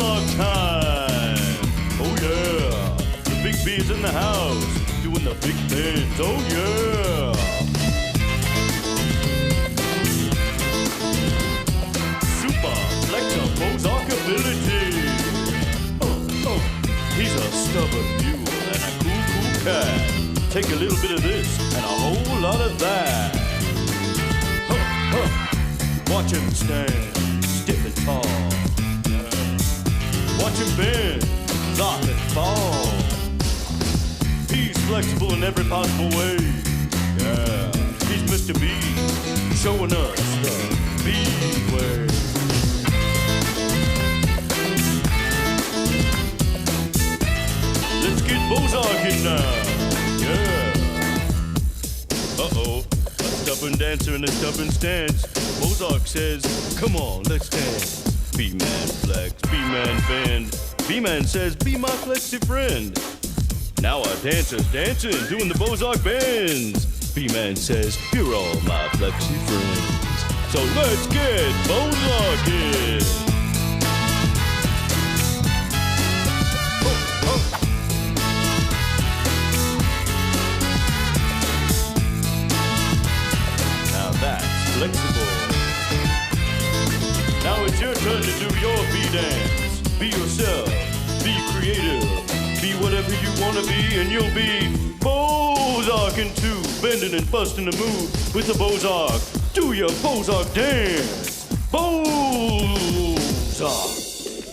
Bozark time. Oh yeah, the big B's in the house, doing the big things. Oh yeah. Super Flexin Bozark ability. Oh, he's a stubborn mule and a cool cat. Take a little bit of this and a whole lot of that. Watch him stand stiff and tall. Watch him bend, drop and fall. He's flexible in every possible way. Yeah, he's Mr. B, showing us the B way. Let's get Bozark in now. Yeah. Uh-oh, a stubborn dancer in a stubborn stance. Bozark says, come on, let's dance. B-man flex, B-man bend. B-man says, be my flexy friend. Now our dancer's dancing, doing the Bozark bends. B-man says, you're all my flexy friends. So let's get Bozark in. Now that's flexible. Now it's your turn to do your B-dance. Be yourself, be creative, be whatever you want to be, and you'll be Bozarking too, bending and busting the move with the Bozark. Do your Bozark dance. Bozark.